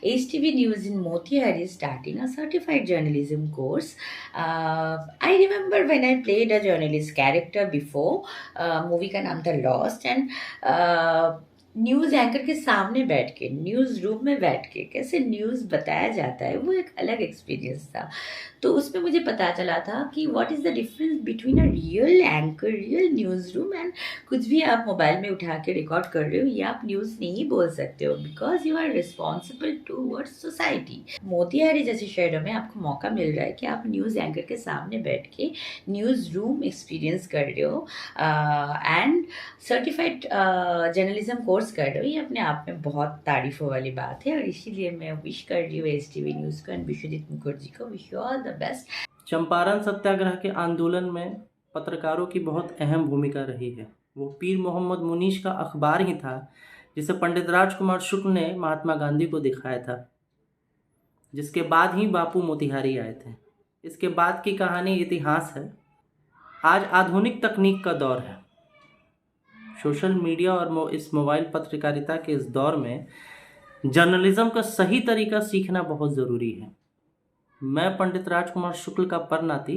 HTV News in Motihari is starting a certified journalism course. I remember when I played a journalist character before, movie का नाम था Lost, and news anchor के सामने बैठ के, news room में बैठ के कैसे न्यूज़ बताया जाता है, वो एक अलग एक्सपीरियंस था। तो उसमें मुझे पता चला था कि what is the difference between a real anchor, real news room, and कुछ भी आप मोबाइल में उठा के रिकॉर्ड कर रहे हो, ये आप न्यूज़ नहीं बोल सकते हो, because you are responsible towards society. Motihari जैसे शहरों में आपको मौका मिल रहा है कि आप न्यूज़ एंकर के सामने बैठ के न्यूज़ रूम एक्सपीरियंस कर रहे हो एंड सर्टिफाइड जर्नलिज्म कोर्स कर रहे हो। ये अपने आप में बहुत तारीफ़ों वाली बात है, और इसीलिए मैं विश कर रही हूँ HTV न्यूज़ को एंड विश्वजीत मुखर्जी को, wish you all the best. Champaran Satyagraha के आंदोलन में पत्रकारों की बहुत अहम भूमिका रही है। वो पीर मोहम्मद मुनीश का अखबार ही था जिसे पंडित राजकुमार शुक्ल ने महात्मा गांधी को दिखाया था, जिसके बाद ही बापू मोतिहारी आए थे। इसके बाद की कहानी इतिहास है। आज आधुनिक तकनीक का दौर है। सोशल मीडिया और इस मोबाइल पत्रकारिता के इस दौर में जर्नलिज्म का सही तरीका सीखना बहुत ज़रूरी है। मैं पंडित राजकुमार शुक्ल का परनाती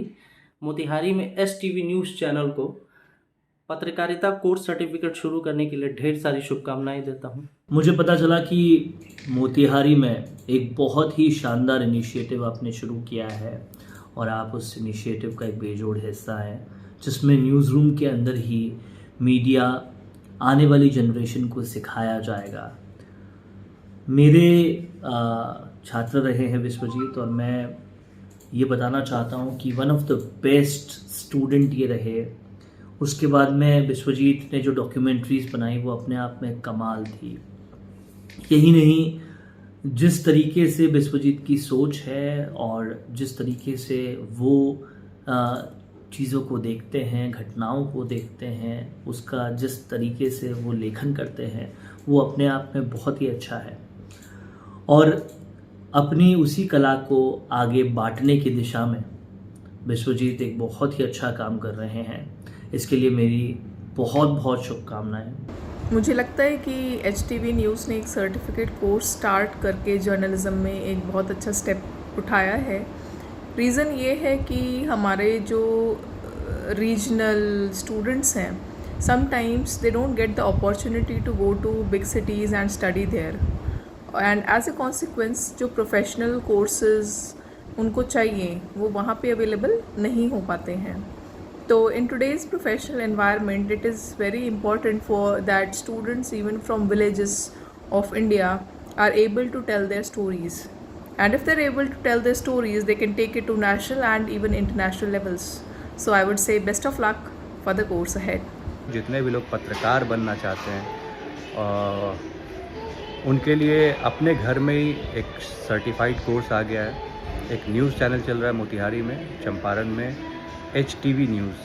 मोतिहारी में HTV न्यूज़ चैनल को पत्रकारिता कोर्स सर्टिफिकेट शुरू करने के लिए ढेर सारी शुभकामनाएं देता हूं। मुझे पता चला कि मोतिहारी में एक बहुत ही शानदार इनिशिएटिव आपने शुरू किया है और आप उस इनिशिएटिव का एक बेजोड़ हिस्सा हैं, जिसमें न्यूज़ रूम के अंदर ही मीडिया आने वाली जनरेशन को सिखाया जाएगा। मेरे छात्र रहे हैं विश्वजीत, और मैं ये बताना चाहता हूँ कि one of the best student ये रहे। उसके बाद में विश्वजीत ने जो डॉक्यूमेंट्रीज़ बनाई वो अपने आप में कमाल थी। यही नहीं, जिस तरीके से विश्वजीत की सोच है और जिस तरीके से वो चीज़ों को देखते हैं, घटनाओं को देखते हैं, उसका जिस तरीके से वो लेखन करते हैं, वो अपने आप में बहुत ही अच्छा है। और अपनी उसी कला को आगे बांटने की दिशा में विश्वजीत एक बहुत ही अच्छा काम कर रहे हैं। इसके लिए मेरी बहुत बहुत शुभकामनाएं। मुझे लगता है कि HTV न्यूज़ ने एक सर्टिफिकेट कोर्स स्टार्ट करके जर्नलिज्म में एक बहुत अच्छा स्टेप उठाया है। रीज़न ये है कि हमारे जो रीजनल स्टूडेंट्स हैं, sometimes they don't get the opportunity to go to big cities and study there, and as a consequence जो प्रोफेशनल कोर्सेज उनको चाहिए वो वहाँ पे अवेलेबल नहीं हो पाते हैं। तो in today's professional environment, it is very important for that students even from villages of India are able to tell their stories, and if they're able to tell their stories, they can take it to national and even international levels. So I would say best of luck for the course ahead. जितने भी लोग पत्रकार बनना चाहते हैं उनके लिए अपने घर में ही एक सर्टिफाइड कोर्स आ गया है। एक न्यूज़ चैनल चल रहा है मोतिहारी में, चंपारण में, HTV न्यूज़।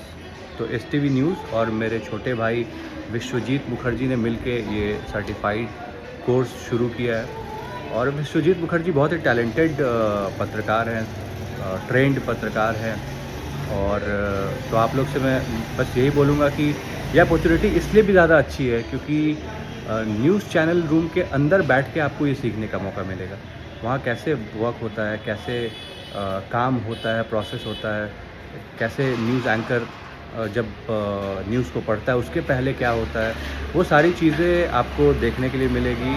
तो HTV न्यूज़ और मेरे छोटे भाई विश्वजीत मुखर्जी ने मिलके ये सर्टिफाइड कोर्स शुरू किया है। और विश्वजीत मुखर्जी बहुत ही टैलेंटेड पत्रकार हैं, ट्रेंड पत्रकार हैं। और तो आप लोग से मैं बस यही बोलूँगा कि यह अपॉर्चुनिटी इसलिए भी ज़्यादा अच्छी है क्योंकि न्यूज़ चैनल रूम के अंदर बैठ के आपको ये सीखने का मौका मिलेगा। वहाँ कैसे वर्क होता है, कैसे काम होता है, प्रोसेस होता है, कैसे न्यूज़ एंकर जब न्यूज़ को पढ़ता है उसके पहले क्या होता है, वो सारी चीज़ें आपको देखने के लिए मिलेगी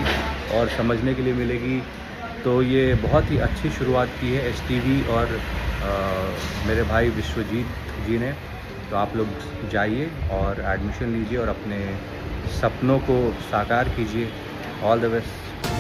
और समझने के लिए मिलेगी। तो ये बहुत ही अच्छी शुरुआत की है HTV और मेरे भाई विश्वजीत जी ने। तो आप लोग जाइए और एडमिशन लीजिए और अपने सपनों को साकार कीजिए। All the best.